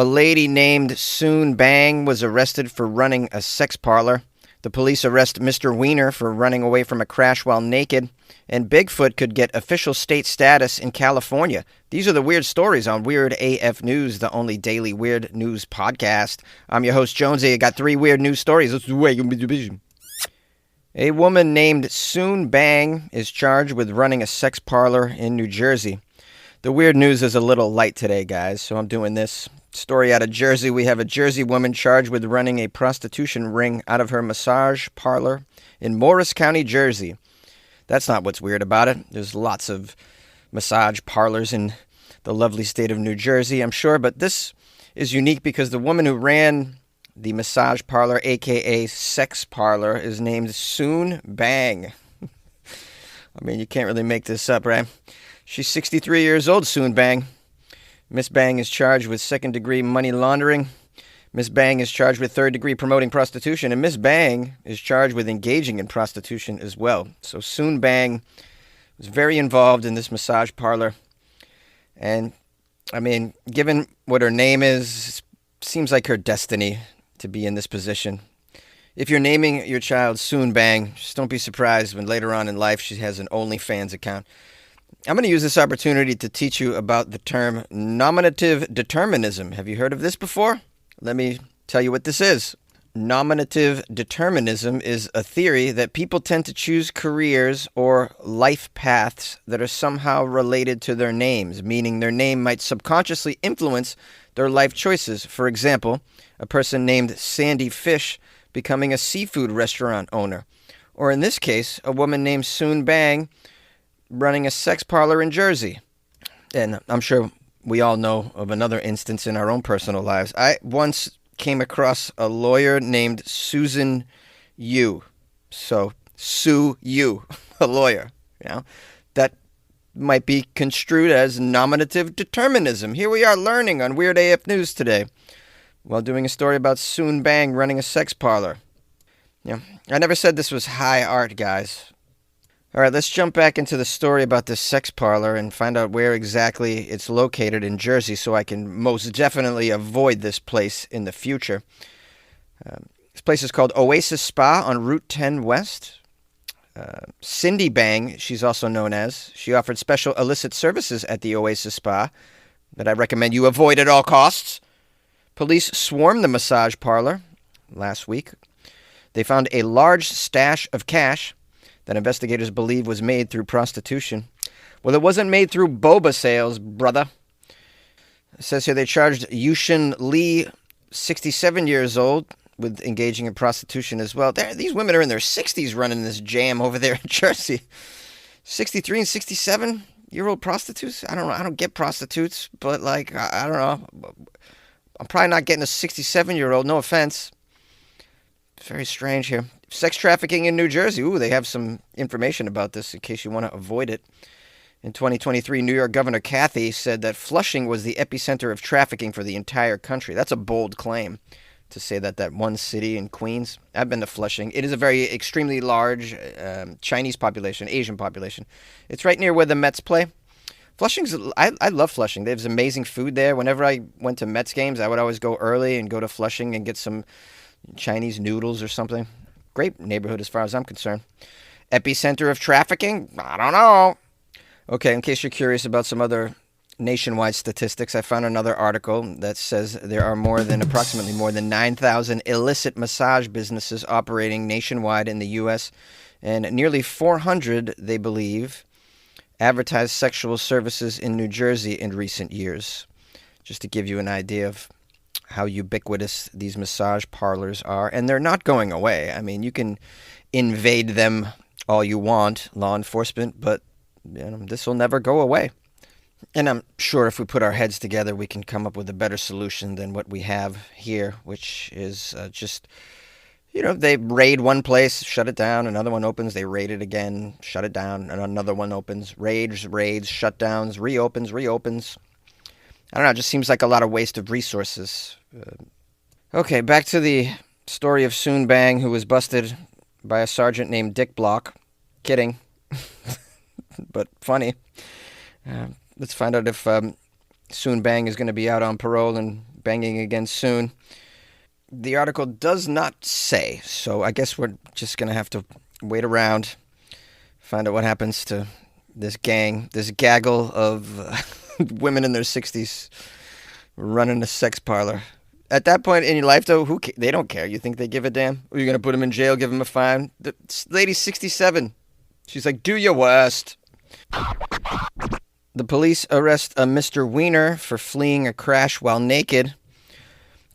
A lady named Soon Bang was arrested for running a sex parlor. The police arrest Mr. Weiner for running away from a crash while naked. And Bigfoot could get official state status in California. These are the weird stories on Weird AF News, the only daily weird news podcast. I'm your host, Jonesy. I got 3 weird news stories. A woman named Soon Bang is charged with running a sex parlor in New Jersey. The weird news is a little light today, guys, so I'm doing this. Story out of Jersey. We have a Jersey woman charged with running a prostitution ring out of her massage parlor in Morris County, Jersey. That's not what's weird about it. There's lots of massage parlors in the lovely state of New Jersey, I'm sure, but this is unique because the woman who ran the massage parlor, aka sex parlor, is named Soon Bang. I mean, you can't really make this up, right? She's 63 years old, Soon Bang. Miss Bang is charged with second-degree money laundering. Miss Bang is charged with third-degree promoting prostitution. And Miss Bang is charged with engaging in prostitution as well. So Soon Bang was very involved in this massage parlor. And, I mean, given what her name is, seems like her destiny to be in this position. If you're naming your child Soon Bang, just don't be surprised when later on in life she has an OnlyFans account. I'm going to use this opportunity to teach you about the term nominative determinism. Have you heard of this before? Let me tell you what this is. Nominative determinism is a theory that people tend to choose careers or life paths that are somehow related to their names, meaning their name might subconsciously influence their life choices. For example, a person named Sandy Fish becoming a seafood restaurant owner. Or in this case, a woman named Soon Bang running a sex parlor in Jersey. And I'm sure we all know of another instance in our own personal lives. I once came across a lawyer named Susan Yu. So, Sue Yu, a lawyer. You know, that might be construed as nominative determinism. Here we are learning on Weird AF News today while doing a story about Soon Bang running a sex parlor. Yeah, I never said this was high art, guys. All right, let's jump back into the story about this sex parlor and find out where exactly it's located in Jersey so I can most definitely avoid this place in the future. This place is called Oasis Spa on Route 10 West. Cindy Bang, she's also known as. She offered special illicit services at the Oasis Spa that I recommend you avoid at all costs. Police swarmed the massage parlor last week. They found a large stash of cash that investigators believe was made through prostitution. Well, it wasn't made through boba sales, brother. It says here they charged Yushin Lee, 67 years old, with engaging in prostitution as well. These women are in their 60s running this jam over there in Jersey. 63 and 67-year-old prostitutes? I don't know. I don't get prostitutes, but, like, I don't know. I'm probably not getting a 67-year-old. No offense. Very strange here. Sex trafficking in New Jersey. Ooh, they have some information about this in case you want to avoid it. In 2023, New York Governor Kathy said that Flushing was the epicenter of trafficking for the entire country. That's a bold claim to say that one city in Queens. I've been to Flushing. It is a very extremely large Chinese population, Asian population. It's right near where the Mets play. I love Flushing. There's amazing food there. Whenever I went to Mets games, I would always go early and go to Flushing and get some Chinese noodles or something. Great neighborhood as far as I'm concerned. Epicenter of trafficking? I don't know. Okay, in case you're curious about some other nationwide statistics, I found another article that says there are approximately more than 9,000 illicit massage businesses operating nationwide in the U.S., and nearly 400, they believe, advertise sexual services in New Jersey in recent years. Just to give you an idea of how ubiquitous these massage parlors are. And they're not going away. I mean, you can invade them all you want, law enforcement, but this will never go away. And I'm sure if we put our heads together, we can come up with a better solution than what we have here, which is they raid one place, shut it down, another one opens, they raid it again, shut it down, and another one opens, raids, shutdowns, reopens. I don't know, it just seems like a lot of waste of resources. Okay, back to the story of Soon Bang, who was busted by a sergeant named Dick Block. Kidding. But funny. Let's find out if Soon Bang is going to be out on parole and banging again soon. The article does not say, so I guess we're just going to have to wait around, find out what happens to this gang, this gaggle of women in their 60s running a sex parlor. At that point in your life, though, they don't care. You think they give a damn? Are you going to put them in jail, give them a fine? The lady's 67. She's like, do your worst. The police arrest a Mr. Weiner for fleeing a crash while naked.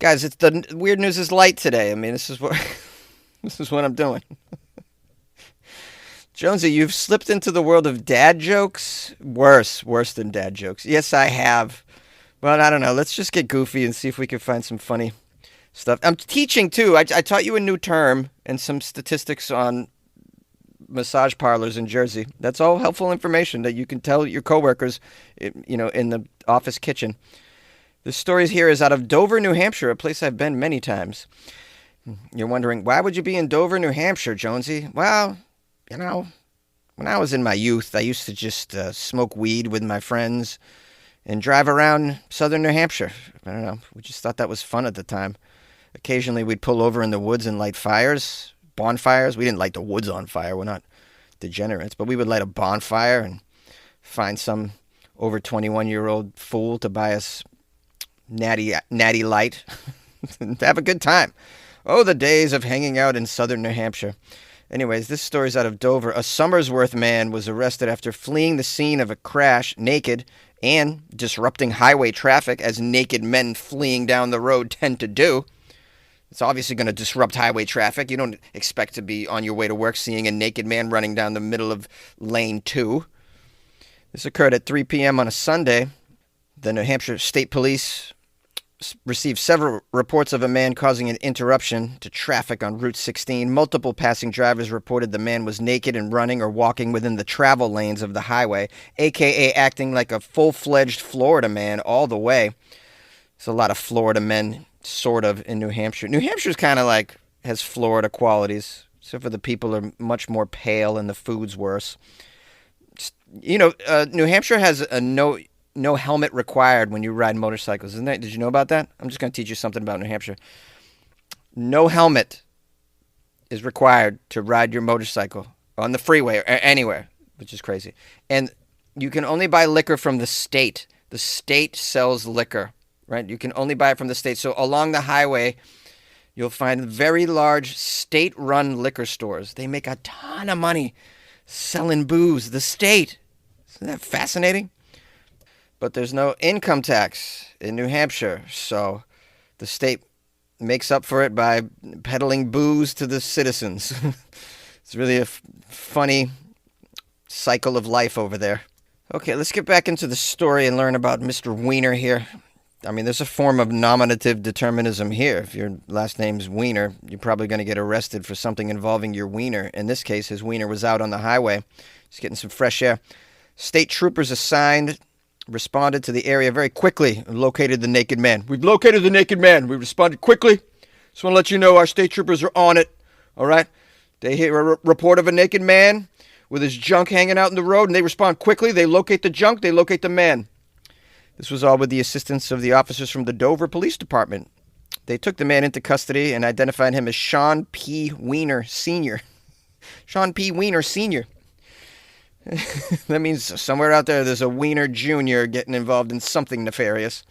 Guys, the weird news is light today. I mean, this is what I'm doing. Jonesy, you've slipped into the world of dad jokes. Worse than dad jokes. Yes, I have. Well, I don't know. Let's just get goofy and see if we can find some funny stuff. I'm teaching too. I taught you a new term and some statistics on massage parlors in Jersey. That's all helpful information that you can tell your coworkers, in the office kitchen. The story here is out of Dover, New Hampshire, a place I've been many times. You're wondering, why would you be in Dover, New Hampshire, Jonesy? Well, when I was in my youth, I used to just smoke weed with my friends and drive around southern New Hampshire. I don't know. We just thought that was fun at the time. Occasionally, we'd pull over in the woods and light fires, bonfires. We didn't light the woods on fire. We're not degenerates. But we would light a bonfire and find some over 21-year-old fool to buy us natty light and have a good time. Oh, the days of hanging out in southern New Hampshire. Anyways, this story's out of Dover. A Somersworth man was arrested after fleeing the scene of a crash naked and disrupting highway traffic, as naked men fleeing down the road tend to do. It's obviously going to disrupt highway traffic. You don't expect to be on your way to work seeing a naked man running down the middle of lane 2. This occurred at 3 p.m. on a Sunday. The New Hampshire State Police received several reports of a man causing an interruption to traffic on Route 16. Multiple passing drivers reported the man was naked and running or walking within the travel lanes of the highway, a.k.a. acting like a full-fledged Florida man all the way. There's a lot of Florida men, sort of, in New Hampshire. New Hampshire's kind of like has Florida qualities, except for the people are much more pale and the food's worse. New Hampshire has a no helmet required when you ride motorcycles, isn't that? Did you know about that? I'm just going to teach you something about New Hampshire. No helmet is required to ride your motorcycle on the freeway or anywhere, which is crazy. And you can only buy liquor from the state. The state sells liquor, right? You can only buy it from the state. So along the highway, you'll find very large state-run liquor stores. They make a ton of money selling booze. The state. Isn't that fascinating? But there's no income tax in New Hampshire, so the state makes up for it by peddling booze to the citizens. It's really a funny cycle of life over there. Okay, let's get back into the story and learn about Mr. Weiner here. I mean, there's a form of nominative determinism here. If your last name's Weiner, you're probably going to get arrested for something involving your wiener. In this case, his wiener was out on the highway. He's getting some fresh air. State troopers responded to the area very quickly and located the naked man. We've located the naked man. We responded quickly. Just want to let you know our state troopers are on it. All right? They hear a report of a naked man with his junk hanging out in the road, and they respond quickly. They locate the junk. They locate the man. This was all with the assistance of the officers from the Dover Police Department. They took the man into custody and identified him as Sean P. Weiner Sr. Sean P. Weiner Sr. That means somewhere out there's a Weiner Jr. getting involved in something nefarious.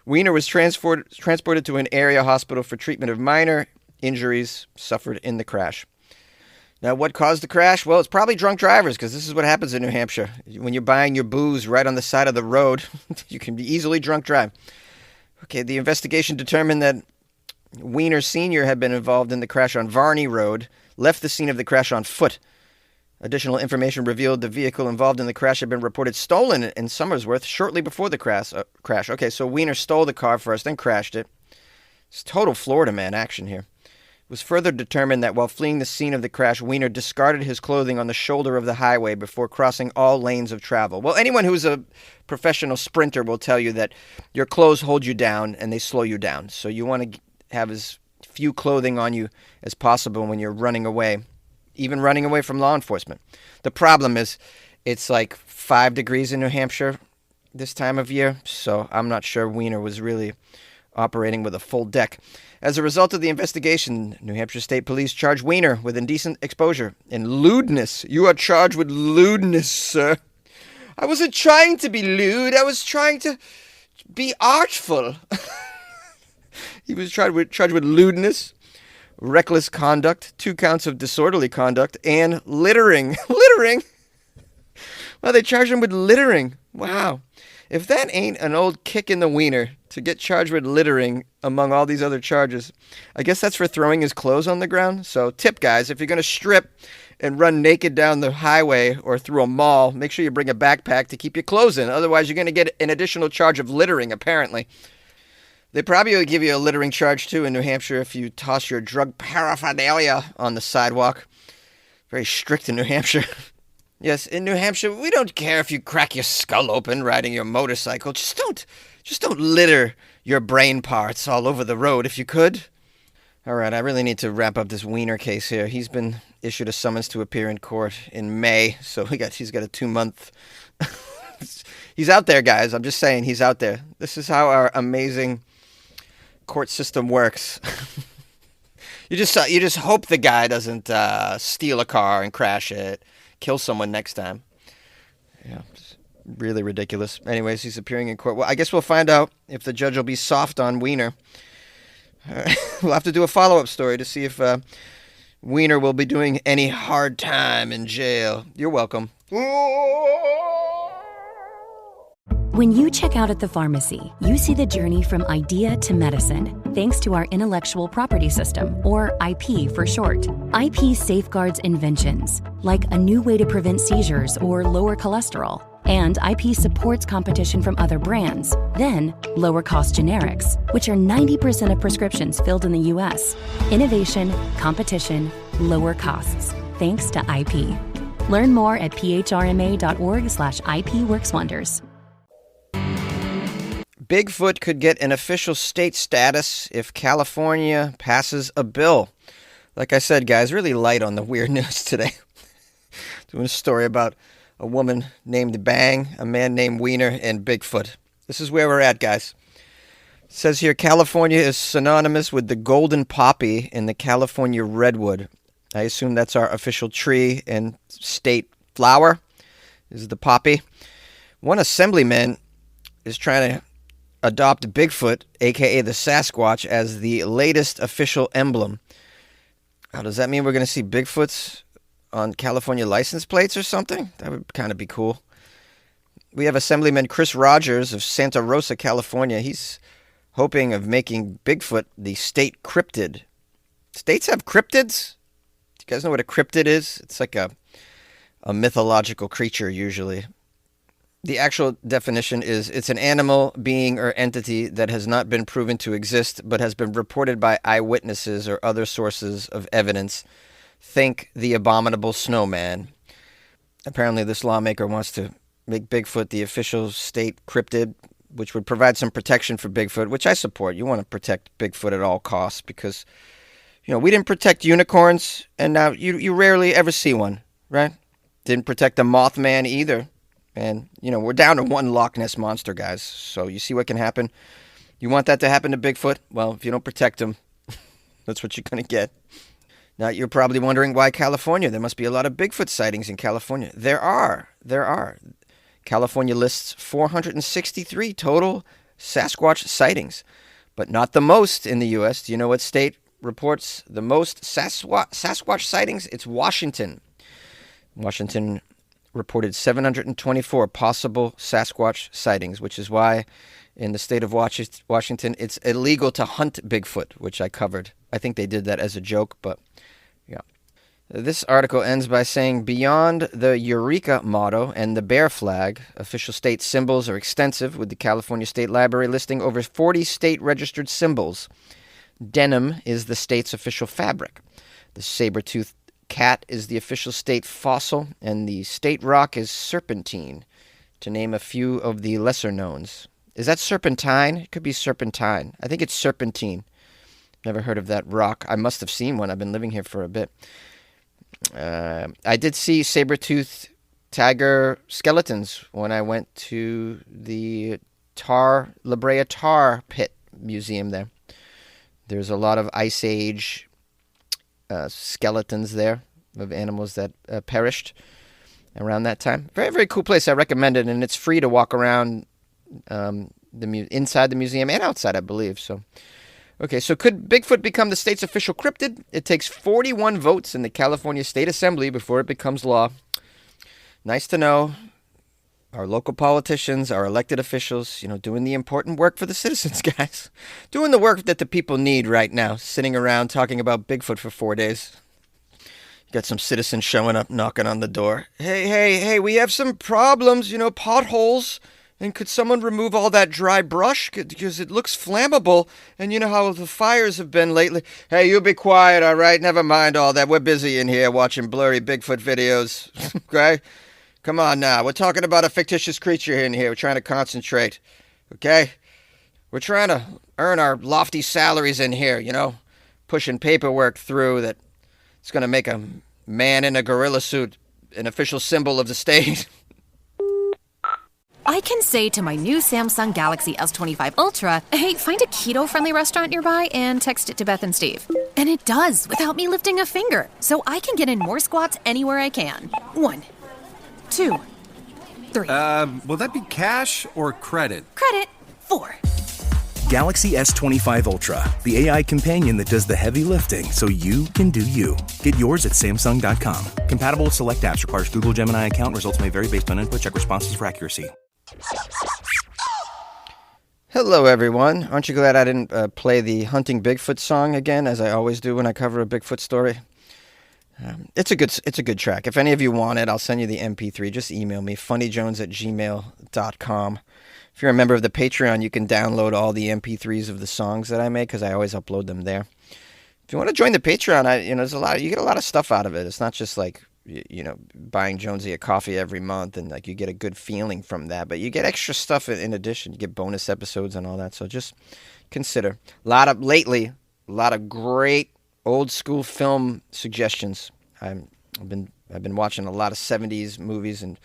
Weiner was transported to an area hospital for treatment of minor injuries suffered in the crash. Now, what caused the crash? Well, it's probably drunk drivers, because this is what happens in New Hampshire. When you're buying your booze right on the side of the road, you can easily drunk drive. Okay, the investigation determined that Weiner Sr. had been involved in the crash on Varney Road, left the scene of the crash on foot. Additional information revealed the vehicle involved in the crash had been reported stolen in Somersworth shortly before the crash. Okay, so Weiner stole the car first, then crashed it. It's total Florida man action here. It was further determined that while fleeing the scene of the crash, Weiner discarded his clothing on the shoulder of the highway before crossing all lanes of travel. Well, anyone who's a professional sprinter will tell you that your clothes hold you down and they slow you down. So you want to have as few clothing on you as possible when you're running away, even running away from law enforcement. The problem is it's like 5 degrees in New Hampshire this time of year, so I'm not sure Weiner was really operating with a full deck. As a result of the investigation, New Hampshire State Police charged Weiner with indecent exposure and lewdness. You are charged with lewdness, sir. I wasn't trying to be lewd. I was trying to be artful. He was charged with lewdness, reckless conduct, 2 counts of disorderly conduct, and littering. Littering? Well, they charged him with littering. Wow. If that ain't an old kick in the wiener to get charged with littering among all these other charges, I guess that's for throwing his clothes on the ground. So tip, guys, if you're going to strip and run naked down the highway or through a mall, make sure you bring a backpack to keep your clothes in. Otherwise, you're going to get an additional charge of littering, apparently. They probably will give you a littering charge, too, in New Hampshire if you toss your drug paraphernalia on the sidewalk. Very strict in New Hampshire. Yes, in New Hampshire, we don't care if you crack your skull open riding your motorcycle. Just don't litter your brain parts all over the road if you could. All right, I really need to wrap up this Weiner case here. He's been issued a summons to appear in court in May, so he's got a 2-month... He's out there, guys. I'm just saying, he's out there. This is how our amazing court system works. You just hope the guy doesn't steal a car and crash it, kill someone next time. Yeah, it's really ridiculous. Anyways, he's appearing in court. Well, I guess we'll find out if the judge will be soft on Weiner. We'll have to do a follow-up story to see if Weiner will be doing any hard time in jail. You're welcome. When you check out at the pharmacy, you see the journey from idea to medicine, thanks to our intellectual property system, or IP for short. IP safeguards inventions, like a new way to prevent seizures or lower cholesterol. And IP supports competition from other brands, then lower cost generics, which are 90% of prescriptions filled in the US. Innovation, competition, lower costs, thanks to IP. Learn more at phrma.org/IP works wonders. Bigfoot could get an official state status if California passes a bill. Like I said, guys, really light on the weird news today. Doing a story about a woman named Bang, a man named Weiner, and Bigfoot. This is where we're at, guys. It says here, California is synonymous with the golden poppy and the California redwood. I assume that's our official tree and state flower, is the poppy. One assemblyman is trying to adopt Bigfoot, a.k.a. the Sasquatch, as the latest official emblem. Now, does that mean we're going to see Bigfoots on California license plates or something? That would kind of be cool. We have Assemblyman Chris Rogers of Santa Rosa, California. He's hoping of making Bigfoot the state cryptid. States have cryptids? Do you guys know what a cryptid is? It's like a mythological creature, usually. The actual definition is it's an animal, being, or entity that has not been proven to exist but has been reported by eyewitnesses or other sources of evidence. Think the abominable snowman. Apparently this lawmaker wants to make Bigfoot the official state cryptid, which would provide some protection for Bigfoot, which I support. You want to protect Bigfoot at all costs because, we didn't protect unicorns, and now you rarely ever see one, right? Didn't protect the Mothman either. And, we're down to one Loch Ness monster, guys. So you see what can happen. You want that to happen to Bigfoot? Well, if you don't protect him, that's what you're going to get. Now, you're probably wondering why California. There must be a lot of Bigfoot sightings in California. There are. California lists 463 total Sasquatch sightings, but not the most in the U.S. Do you know what state reports the most Sasquatch sightings? It's Washington. Washington reported 724 possible Sasquatch sightings, which is why in the state of Washington it's illegal to hunt Bigfoot, which I covered. I think they did that as a joke, but yeah. This article ends by saying, beyond the Eureka motto and the bear flag, official state symbols are extensive, with the California State Library listing over 40 state-registered symbols. Denim is the state's official fabric. The saber-toothed cat is the official state fossil, and the state rock is serpentine, to name a few of the lesser knowns. Is that serpentine? It could be serpentine. I think it's serpentine. Never heard of that rock. I must have seen one. I've been living here for a bit. I did see saber-toothed tiger skeletons when I went to the La Brea Tar pit museum there. There's a lot of Ice Age skeletons there of animals that perished around that time. Very, very cool place. I recommend it, and it's free to walk around inside the museum and outside, I believe. So, okay, so could Bigfoot become the state's official cryptid? It takes 41 votes in the California State Assembly before it becomes law. Nice to know. Our local politicians, our elected officials, doing the important work for the citizens, guys. Doing the work that the people need right now, sitting around talking about Bigfoot for 4 days. Got some citizens showing up, knocking on the door. Hey, we have some problems, potholes. And could someone remove all that dry brush? Because it looks flammable. And you know how the fires have been lately. Hey, you be quiet, all right? Never mind all that. We're busy in here watching blurry Bigfoot videos. Okay? Come on now. We're talking about a fictitious creature in here. We're trying to concentrate. Okay? We're trying to earn our lofty salaries in here, pushing paperwork through that it's going to make a man in a gorilla suit an official symbol of the state. I can say to my new Samsung Galaxy S25 Ultra, hey, find a keto-friendly restaurant nearby and text it to Beth and Steve. And it does, without me lifting a finger. So I can get in more squats anywhere I can. 1, 2, 3. Will that be cash or credit? Credit. 4. Galaxy S25 Ultra, the AI companion that does the heavy lifting so you can do you. Get yours at Samsung.com. Compatible with select apps. Requires Google Gemini account. Results may vary based on input. Check responses for accuracy. Hello, everyone. Aren't you glad I didn't play the Hunting Bigfoot song again, as I always do when I cover a Bigfoot story? It's a good track. If any of you want it, I'll send you the MP3. Just email me, funnyjones@gmail.com. If you're a member of the Patreon, you can download all the MP3s of the songs that I make because I always upload them there. If you want to join the Patreon, there's you get a lot of stuff out of it. It's not just like buying Jonesy a coffee every month and like you get a good feeling from that, but you get extra stuff in addition. You get bonus episodes and all that. So just consider. Lately, a lot of great old school film suggestions. I've been watching a lot of 70s movies, and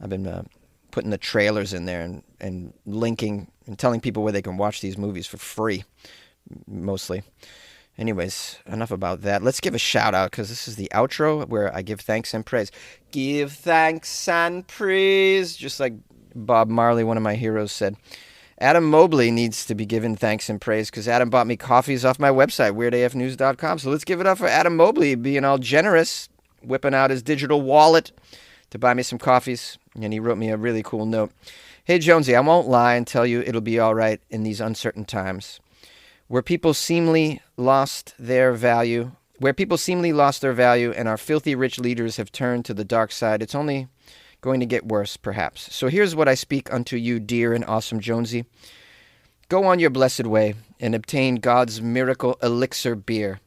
I've been putting the trailers in there and linking and telling people where they can watch these movies for free, mostly. Anyways, enough about that. Let's give a shout out because this is the outro where I give thanks and praise. Give thanks and praise, just like Bob Marley, one of my heroes, said. Adam Mobley needs to be given thanks and praise because Adam bought me coffees off my website, weirdafnews.com. So let's give it up for Adam Mobley being all generous, whipping out his digital wallet to buy me some coffees. And he wrote me a really cool note. Hey, Jonesy, I won't lie and tell you it'll be all right in these uncertain times. Where people seemingly lost their value and our filthy rich leaders have turned to the dark side, it's only going to get worse, perhaps. So here's what I speak unto you, dear and awesome Jonesy. Go on your blessed way and obtain God's miracle elixir beer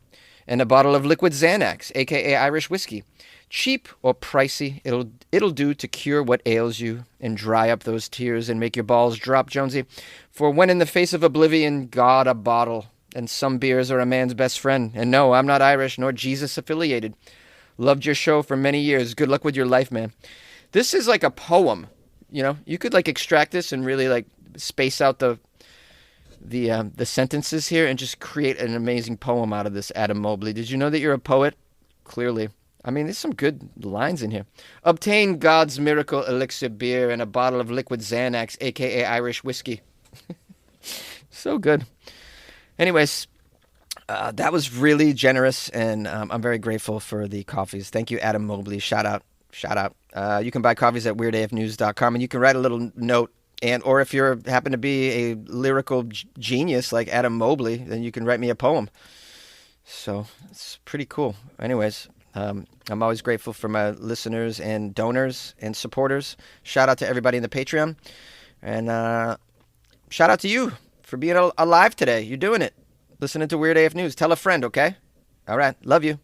and a bottle of liquid Xanax, a.k.a. Irish whiskey. Cheap or pricey, it'll do to cure what ails you and dry up those tears and make your balls drop, Jonesy. For when in the face of oblivion, God a bottle, and some beers are a man's best friend. And no, I'm not Irish nor Jesus affiliated. Loved your show for many years. Good luck with your life, man. This is like a poem. You could like extract this and really like space out the sentences here and just create an amazing poem out of this, Adam Mobley. Did you know that you're a poet? Clearly. I mean, there's some good lines in here. Obtain God's miracle elixir beer and a bottle of liquid Xanax, a.k.a. Irish whiskey. So good. Anyways, that was really generous, and I'm very grateful for the coffees. Thank you, Adam Mobley. Shout out. You can buy coffees at weirdafnews.com, and you can write a little note. Or if you happen to be a lyrical genius like Adam Mobley, then you can write me a poem. So it's pretty cool. Anyways, I'm always grateful for my listeners and donors and supporters. Shout out to everybody in the Patreon. And shout out to you for being alive today. You're doing it. Listening to Weird AF News. Tell a friend, okay? All right. Love you.